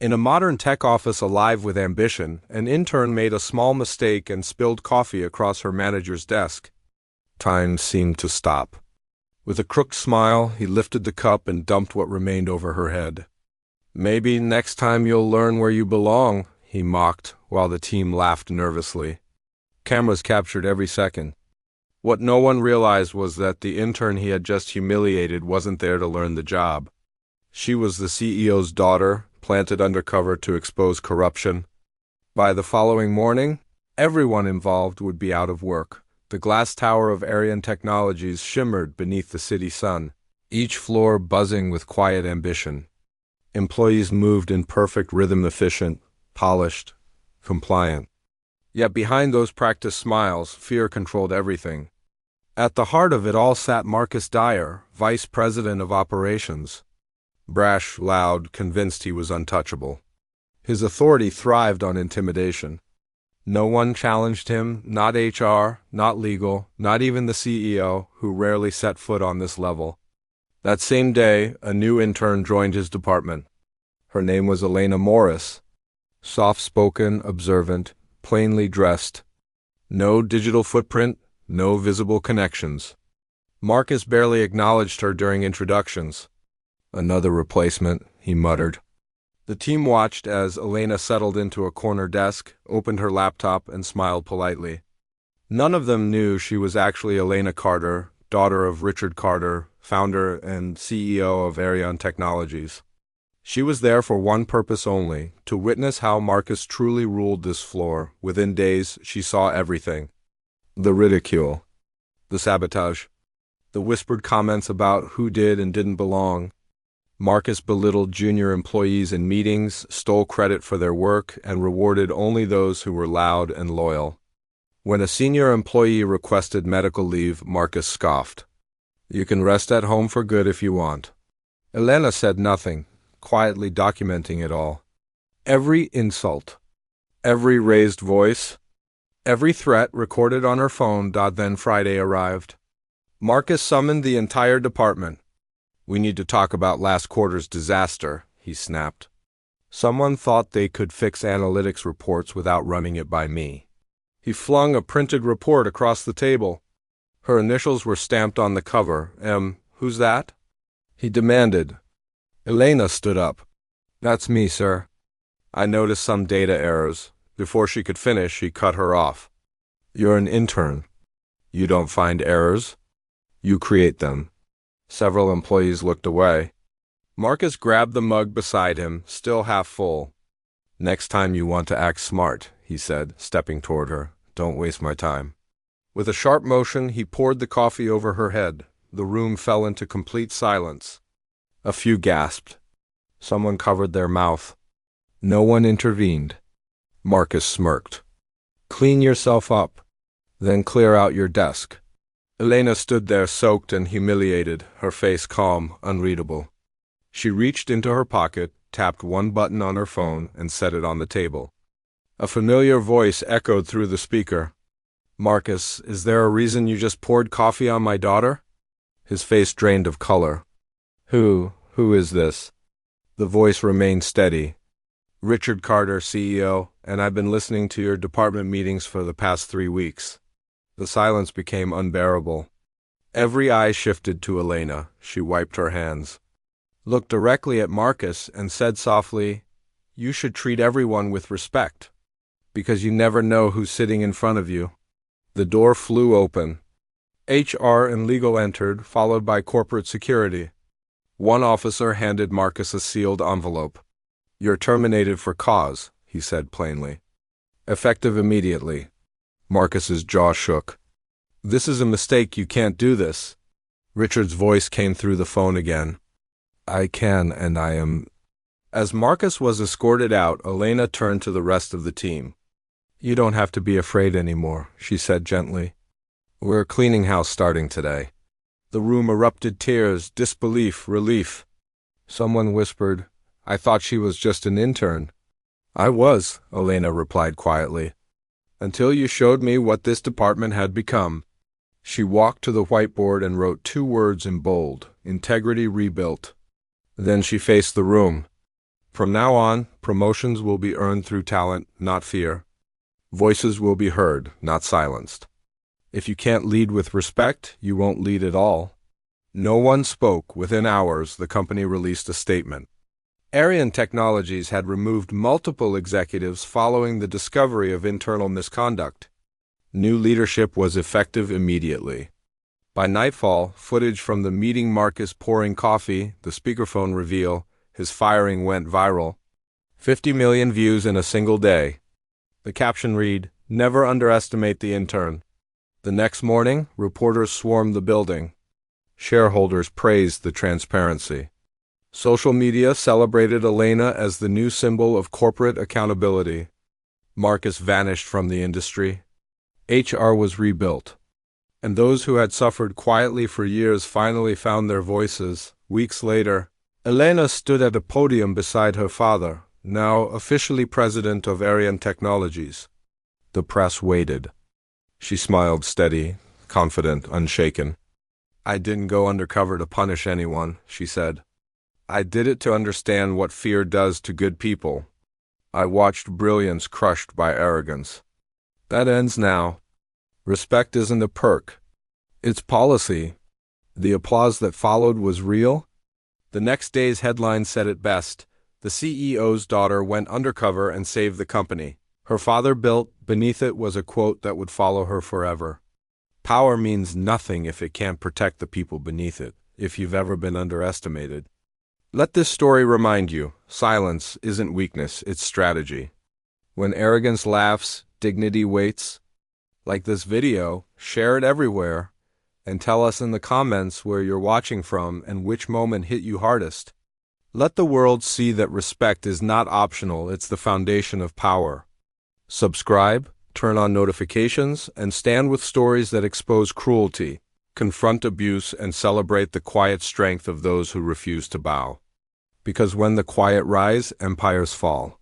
In a modern tech office alive with ambition, an intern made a small mistake and spilled coffee across her manager's desk. Time seemed to stop. With a crooked smile, he lifted the cup and dumped what remained over her head. "Maybe next time you'll learn where you belong," he mocked, while the team laughed nervously. Cameras captured every second. What no one realized was that the intern he had just humiliated wasn't there to learn the job. She was the CEO's daughter, planted undercover to expose corruption. By the following morning, everyone involved would be out of work. The glass tower of Ariane Technologies shimmered beneath the city sun, each floor buzzing with quiet ambition. Employees moved in perfect rhythm, efficient, polished, compliant. Yet behind those practiced smiles, fear controlled everything. At the heart of it all sat Marcus Dyer, vice president of operations. Brash, loud, convinced he was untouchable. His authority thrived on intimidation. No one challenged him, not HR, not legal, not even the CEO, who rarely set foot on this level. That same day, a new intern joined his department. Her name was Elena Morris. Soft-spoken, observant, plainly dressed. No digital footprint, no visible connections. Marcus barely acknowledged her during introductions. "Another replacement," he muttered. The team watched as Elena settled into a corner desk, opened her laptop, and smiled politely. None of them knew she was actually Elena Carter, daughter of Richard Carter, founder and CEO of Ariane Technologies. She was there for one purpose only, to witness how Marcus truly ruled this floor. Within days, she saw everything. The ridicule, the sabotage, the whispered comments about who did and didn't belong. Marcus belittled junior employees in meetings, stole credit for their work, and rewarded only those who were loud and loyal. When a senior employee requested medical leave, Marcus scoffed. "You can rest at home for good if you want." Elena said nothing, quietly documenting it all. Every insult, every raised voice, every threat recorded on her phone. Then Friday arrived. Marcus summoned the entire department. "We need to talk about last quarter's disaster," he snapped. "Someone thought they could fix analytics reports without running it by me." He flung a printed report across the table. Her initials were stamped on the cover. Who's that?" he demanded. Elena stood up. "That's me, sir. I noticed some data errors." Before she could finish, he cut her off. "You're an intern. You don't find errors. You create them." Several employees looked away. Marcus grabbed the mug beside him, still half full. "Next time you want to act smart," he said, stepping toward her. "Don't waste my time." With a sharp motion, he poured the coffee over her head. The room fell into complete silence. A few gasped. Someone covered their mouth. No one intervened. Marcus smirked. "Clean yourself up, then clear out your desk." Elena stood there soaked and humiliated, her face calm, unreadable. She reached into her pocket, tapped one button on her phone, and set it on the table. A familiar voice echoed through the speaker. "Marcus, is there a reason you just poured coffee on my daughter?" His face drained of color. Who is this?" The voice remained steady. "Richard Carter, CEO, and I've been listening to your department meetings for the past 3 weeks." The silence became unbearable. Every eye shifted to Elena. She wiped her hands, looked directly at Marcus, and said softly, "You should treat everyone with respect, because you never know who's sitting in front of you." The door flew open. HR and legal entered, followed by corporate security. One officer handed Marcus a sealed envelope. "You're terminated for cause," he said plainly. "Effective immediately." Marcus's jaw shook. "This is a mistake. You can't do this." Richard's voice came through the phone again. "I can, and I am." As Marcus was escorted out, Elena turned to the rest of the team. "You don't have to be afraid anymore," she said gently. "We're cleaning house starting today." The room erupted tears, disbelief, relief. Someone whispered, "I thought she was just an intern." "I was," Elena replied quietly, "until you showed me what this department had become." She walked to the whiteboard and wrote 2 words in bold: "Integrity rebuilt." Then she faced the room. From now on, promotions will be earned through talent, not fear. Voices will be heard, not silenced. If you can't lead with respect, you won't lead at all. No one spoke. Within hours, the company released a statement. Arian Technologies had removed multiple executives following the discovery of internal misconduct. New leadership was effective immediately. By nightfall, footage from the meeting Marcus pouring coffee, the speakerphone reveal, his firing went viral. 50 million views in a single day. The caption read, "Never underestimate the intern." The next morning, reporters swarmed the building. Shareholders praised the transparency. Social media celebrated Elena as the new symbol of corporate accountability. Marcus vanished from the industry. HR was rebuilt. And those who had suffered quietly for years finally found their voices. Weeks later, Elena stood at a podium beside her father, now officially president of Arian Technologies. The press waited. She smiled steady, confident, unshaken. "I didn't go undercover to punish anyone," she said. "I did it to understand what fear does to good people. I watched brilliance crushed by arrogance. That ends now. Respect isn't a perk. It's policy." The applause that followed was real. The next day's headline said it best. The CEO's daughter went undercover and saved the company. Her father built. Beneath it was a quote that would follow her forever. Power means nothing if it can't protect the people beneath it, if you've ever been underestimated. Let this story remind you, silence isn't weakness, it's strategy. When arrogance laughs, dignity waits. Like this video, share it everywhere, and tell us in the comments where you're watching from and which moment hit you hardest. Let the world see that respect is not optional, it's the foundation of power. Subscribe, turn on notifications, and stand with stories that expose cruelty, confront abuse, and celebrate the quiet strength of those who refuse to bow. Because when the quiet rise, empires fall.